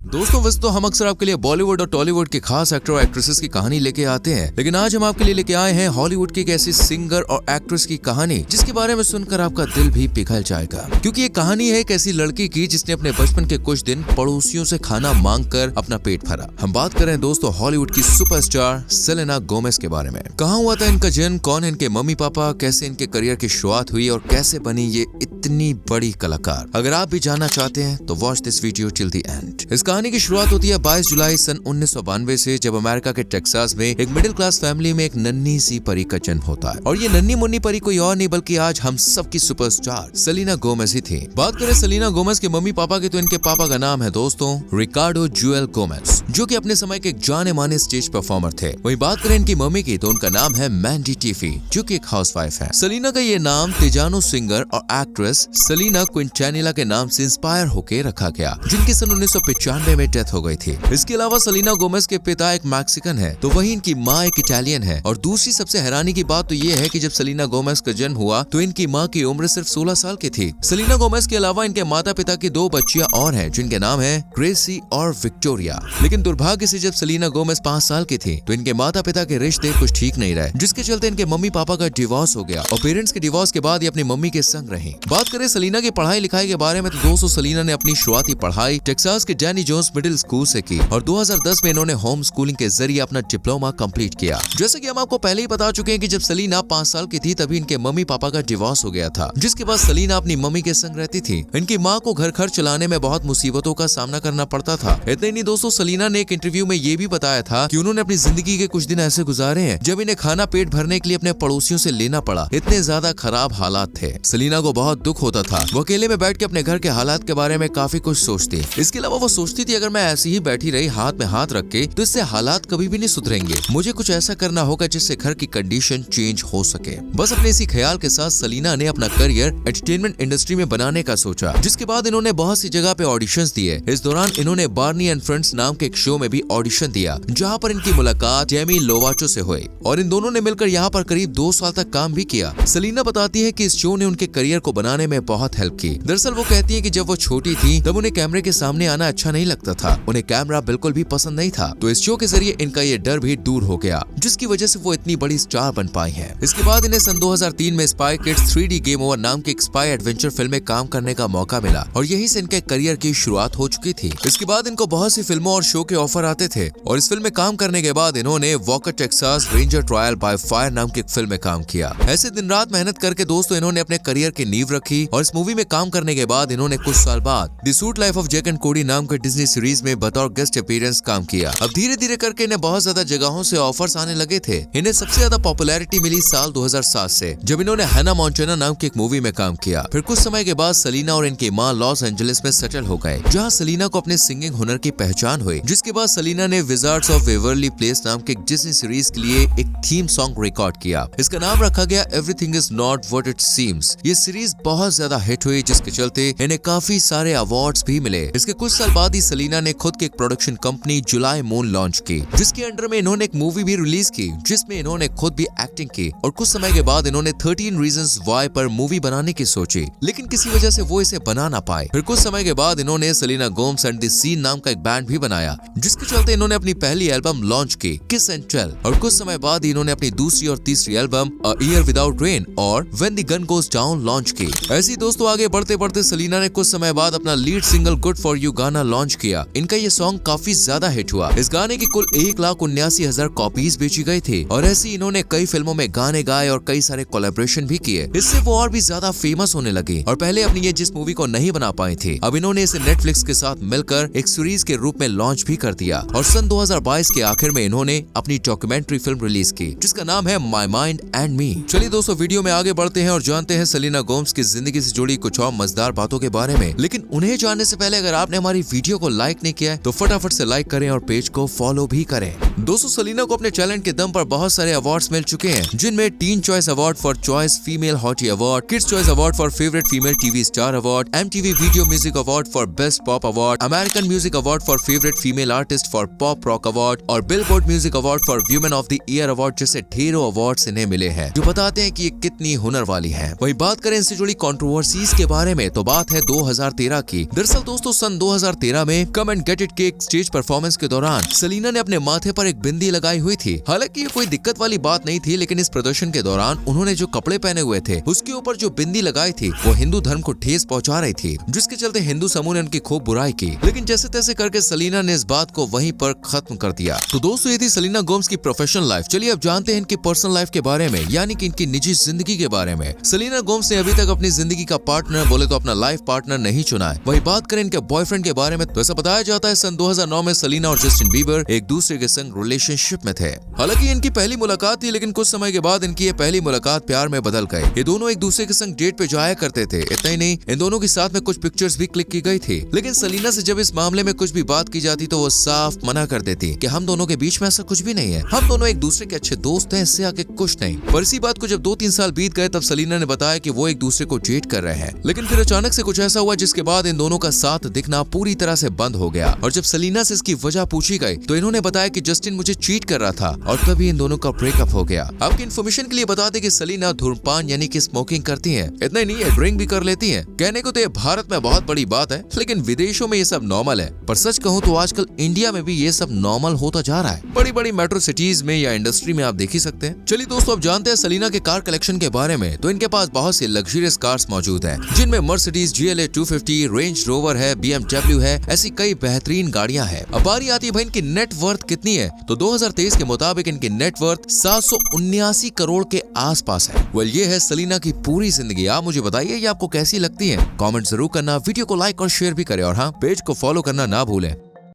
दोस्तों वैसे तो हम अक्सर आपके लिए बॉलीवुड और टॉलीवुड के खास एक्टर और एक्ट्रेसेस की कहानी लेके आते हैं, लेकिन आज हम आपके लिए लेके आए हैं हॉलीवुड की एक ऐसी सिंगर और एक्ट्रेस की कहानी जिसके बारे में सुनकर आपका दिल भी पिघल जाएगा। क्योंकि ये कहानी है एक ऐसी लड़की की जिसने अपने बचपन के कुछ दिन पड़ोसियों से खाना मांगकर अपना पेट भरा। हम बात कर रहे हैं दोस्तों हॉलीवुड की सुपरस्टार सेलेना गोमेज के बारे में। कहाँ हुआ था इनका जन्म, कौन है इनके मम्मी पापा, कैसे इनके करियर की शुरुआत हुई और कैसे बनी ये इतनी बड़ी कलाकार। अगर आप भी जानना चाहते हैं तो watch this video till the end. इस कहानी की शुरुआत होती है 22 जुलाई सन 1992 से, जब अमेरिका के टेक्सास में एक मिडिल क्लास फैमिली में एक नन्ही सी परी का जन्म होता है। और ये नन्ही मुन्नी परी कोई और नहीं बल्कि आज हम सबकी सुपरस्टार सेलेना गोमेज ही थी। बात करें सेलेना गोमेज के मम्मी पापा की तो इनके पापा का नाम है दोस्तों रिकार्डो जूएल गोमेज, जो कि अपने समय के एक जाने माने स्टेज परफॉर्मर थे। वही बात करें इनकी मम्मी की तो उनका नाम है मैंडी टिफी, जो कि एक हाउसवाइफ है। सेलेना का ये नाम तिजानो सिंगर और एक्ट्रेस सेलेना क्विंटेनिला के नाम से इंस्पायर होकर रखा गया, जिनकी सन 1995 में डेथ हो गई थी। इसके अलावा सेलेना गोमेज के पिता एक मैक्सिकन है तो वहीं इनकी माँ एक इटालियन है। और दूसरी सबसे हैरानी की बात तो ये है कि जब सेलेना गोमेज का जन्म हुआ तो इनकी माँ की उम्र सिर्फ 16 साल की थी। सेलेना गोमेज के अलावा इनके माता पिता की 2 बच्चियां और हैं, जिनके नाम है ग्रेसी और विक्टोरिया। लेकिन दुर्भाग्य से जब सेलेना गोमेज 5 साल की थी तो इनके माता पिता के रिश्ते कुछ ठीक नहीं रहे, जिसके चलते इनके मम्मी पापा का डिवोर्स हो गया और पेरेंट्स के डिवोर्स के बाद ये अपनी मम्मी के संग रही। बात करें सेलेना की पढ़ाई लिखाई के बारे में तो दोस्तों सेलेना ने अपनी शुरुआती पढ़ाई टेक्सास के डैनी जोन्स मिडिल स्कूल से की और 2010 में इन्होंने होम स्कूलिंग के जरिए अपना डिप्लोमा कंप्लीट किया। जैसे कि हम आपको पहले ही बता चुके हैं कि जब सेलेना 5 साल की थी तभी इनके मम्मी पापा का डिवोर्स हो गया था, जिसके बाद सेलेना अपनी मम्मी के संग रहती थी। इनकी माँ को घर खर्च चलाने में बहुत मुसीबतों का सामना करना पड़ता था। इतना ही नहीं दोस्तों, सेलेना ने एक इंटरव्यू में ये भी बताया था कि उन्होंने अपनी जिंदगी के कुछ दिन ऐसे गुजारे हैं जब इन्हें खाना पेट भरने के लिए अपने पड़ोसियों से लेना पड़ा। इतने ज्यादा खराब हालात थे। सेलेना को बहुत दुख होता था। वो अकेले में बैठ के अपने घर के हालात के बारे में काफी कुछ सोचती। इसके अलावा वो सोचती थी अगर मैं ऐसी ही बैठी रही हाथ में हाथ रख के तो इससे हालात कभी भी नहीं सुधरेंगे। मुझे कुछ ऐसा करना होगा जिससे घर की कंडीशन चेंज हो सके। बस अपने इसी ख्याल के साथ सेलेना ने अपना करियर एंटरटेनमेंट इंडस्ट्री में बनाने का सोचा, जिसके बाद इन्होंने बहुत सी जगह पे ऑडिशंस दिए। इस दौरान इन्होंने बार्नी एंड फ्रेंड्स नाम के एक शो में भी ऑडिशन दिया, जहाँ पर इनकी मुलाकात डेमी लोवाटो से हुई और इन दोनों ने मिलकर यहाँ पर करीब 2 साल तक काम भी किया। सेलेना बताती है कि इस शो ने उनके करियर को बनाने में बहुत हेल्प की। दरअसल वो कहती है कि जब वो छोटी थी तब उन्हें कैमरे के सामने आना अच्छा नहीं लगता था, उन्हें कैमरा बिल्कुल भी पसंद नहीं था। तो इस शो के जरिए इनका ये डर भी दूर हो गया, जिसकी वजह से वो इतनी बड़ी स्टार बन पाई हैं। इसके बाद इन्हें सन 2003 में spy kids 3D game over नाम की एक स्पाई एडवेंचर फिल्म में काम करने का मौका मिला और यहीं से इनके करियर की शुरुआत हो चुकी थी। इसके बाद इनको बहुत सी फिल्मों और शो के ऑफर आते थे और इस फिल्म में काम करने के बाद इन्होंने walker Texas ranger trial by fire नाम की एक फिल्म में काम किया। ऐसे दिन रात मेहनत करके दोस्तों इन्होंने अपने करियर की नींव रखी और इस मूवी में काम करने के बाद इन्होंने कुछ साल बाद the suite life of Jack and Cody नाम के डिज्नी सीरीज में बतौर गेस्ट अपीयरेंस काम किया। अब धीरे धीरे करके इन्हें बहुत ज्यादा जगहों से ऑफर्स आने लगे थे। इन्हें सबसे ज्यादा पॉपुलैरिटी मिली साल 2007 से, जब इन्होंने हन्ना मोंटाना नाम की एक मूवी में काम किया। फिर कुछ समय के बाद सेलेना और इनकी माँ लॉस एंजलिस में सेटल हो गए, जहाँ सेलेना को अपने सिंगिंग हुनर की पहचान हुई। जिसके बाद सेलेना ने विजार्ड्स ऑफ वेवरली प्लेस नाम के डिज्नी सीरीज के लिए एक थीम सॉन्ग रिकॉर्ड किया। इसका नाम रखा गया everything is not what it seems. ये सीरीज बहुत ज्यादा हिट हुई, जिसके चलते इन्हें काफी सारे अवार्ड्स भी मिले। इसके कुछ साल बाद ही सेलेना ने खुद की एक प्रोडक्शन कंपनी जुलाई मून लॉन्च की, जिसके अंडर में इन्होंने एक मूवी भी रिलीज की, जिसमें इन्होंने खुद भी एक्टिंग की। और कुछ समय के बाद इन्होंने 13 रीजंस व्हाई पर मूवी बनाने की सोची, लेकिन किसी वजह से वो इसे बना ना पाए। फिर कुछ समय के बाद इन्होंने Selena Gomez and the Scene नाम का एक बैंड भी बनाया, जिसके चलते इन्होंने अपनी पहली एल्बम लॉन्च की किस एंड टेल। और कुछ समय बाद इन्होंने अपनी दूसरी और तीसरी album a year without rain और when the gun goes down launch की। ऐसे ही दोस्तों आगे बढ़ते बढ़ते सेलेना ने कुछ समय बाद अपना lead single good for you गाना लॉन्च किया। इनका ये सॉन्ग काफी ज्यादा हिट हुआ। इस गाने की कुल 1,79,000 कॉपीज बेची गई थी और ऐसे इन्होंने कई फिल्मों में गाने गाए और कई सारे कोलैबोरेशन भी किए। इससे वो और भी ज्यादा फेमस होने लगी और पहले अपनी ये जिस मूवी को नहीं बना पाई थी, अब इन्होंने इसे नेटफ्लिक्स के साथ मिलकर एक सीरीज के रूप में लॉन्च भी कर दिया। और सन 2022 के आखिर में इन्होंने अपनी डॉक्यूमेंट्री फिल्म रिलीज की, जिसका नाम है माई माइंड एंड मी। चलिए दोस्तों वीडियो में आगे बढ़ते हैं और जानते हैं सेलेना गोमेज की जिंदगी से जुड़ी कुछ और मजेदार बातों के बारे में। लेकिन उन्हें जानने से पहले अगर आपने हमारी वीडियो को लाइक नहीं किया है तो फटाफट से लाइक करें और पेज को फॉलो भी करें। दोस्तों सेलेना को अपने टैलेंट के दम पर बहुत सारे अवार्ड्स मिल चुके हैं, जिनमें teen choice award for choice female hottie award, kids choice award for favourite female TV star award, MTV video music award for best pop award, American music award for favourite female artist for pop rock award और Billboard music award for women of the year award जैसे ढेरों awards इन्हें मिले हैं, जो बताते हैं कि ये कितनी हुनर वाली है। वही बात करें इनसे जुड़ी कंट्रोवर्सीज के बारे में, तो बात है 2013 की। दरअसल दोस्तों सन 2013 में कम एंड गेट इट के एक स्टेज परफॉर्मेंस के दौरान सेलिना ने अपने माथे पर एक बिंदी लगाई हुई थी। हालांकि ये कोई दिक्कत वाली बात नहीं थी, लेकिन इस प्रदर्शन के दौरान उन्होंने जो कपड़े पहने हुए थे उसके ऊपर जो बिंदी लगाई थी वो हिंदू धर्म को ठेस पहुंचा रही थी, जिसके चलते हिंदू समूह ने उनकी खूब बुराई की। लेकिन जैसे तैसे करके सेलिना ने इस बात को वहीं पर खत्म कर दिया। तो दोस्तों ये थी सेलिना गोमेज की प्रोफेशनल लाइफ। चलिए अब जानते हैं इनकी पर्सनल लाइफ के बारे में, यानी कि इनकी निजी जिंदगी के बारे में। सेलिना गोमेज ने अभी तक अपनी जिंदगी का पार्टनर बोले तो अपना लाइफ पार्टनर नहीं चुना है। वही बात करें इनके बॉयफ्रेंड के बारे में तो ऐसा बताया जाता है सन 2009 में सेलिना और जस्टिन बीबर एक दूसरे के संग रिलेशनशिप में थे। हालांकि इनकी पहली मुलाकात थी, लेकिन कुछ समय के बाद इनकी ये पहली मुलाकात प्यार में बदल गई। ये दोनों एक दूसरे के संग डेट पे जाया करते थे। इतना ही नहीं, इन दोनों के साथ में कुछ पिक्चर्स भी क्लिक की गई थी। लेकिन सेलिना से जब इस मामले में कुछ भी बात की जाती तो वो साफ मना कर देती कि हम दोनों के बीच में ऐसा कुछ भी नहीं है, हम दोनों एक दूसरे के अच्छे दोस्त हैं, इससे आगे कुछ नहीं। पर इसी बात को जब 2-3 साल बीत गए तब सेलिना ने बताया कि वो एक दूसरे को डेट कर रहे हैं। लेकिन फिर अचानक से कुछ ऐसा हुआ जिसके बाद इन दोनों का साथ दिखना पूरी तरह से बंद हो गया। और जब सेलिना से इसकी वजह पूछी गई तो इन्होंने बताया कि जस्टिन मुझे चीट कर रहा था और तभी इन दोनों का ब्रेकअप हो गया। आपकी इन्फॉर्मेशन के लिए बता दें कि सेलिना धूम्रपान यानी कि स्मोकिंग करती हैं। इतना ही नहीं है, ड्रिंक भी कर लेती हैं। कहने को तो ये भारत में बहुत बड़ी बात है, लेकिन विदेशों में ये सब नॉर्मल है। पर सच कहूँ तो आजकल इंडिया में भी ये सब नॉर्मल होता जा रहा है। बड़ी बड़ी मेट्रो सिटीज में या इंडस्ट्री में आप देख ही सकते हैं। चलिए दोस्तों अब जानते हैं सेलिना के कार कलेक्शन के बारे में। तो इनके पास बहुत सी लग्जरियस कार्स मौजूद हैं, जिनमें मर्सिडीज GLA 250, रेंज रोवर है, BMW है, ऐसी कई बेहतरीन गाड़ियां हैं। अब बारी आती है भाई इनकी नेट वर्थ कितनी है। तो 2023 के मुताबिक इनकी नेट वर्थ 779 करोड़ के आसपास है। वेल ये है सेलिना की पूरी जिंदगी। आप मुझे बताइए ये आपको कैसी लगती है, कमेंट जरूर करना, वीडियो को लाइक और शेयर भी करें और हाँ पेज को फॉलो करना ना भूलें।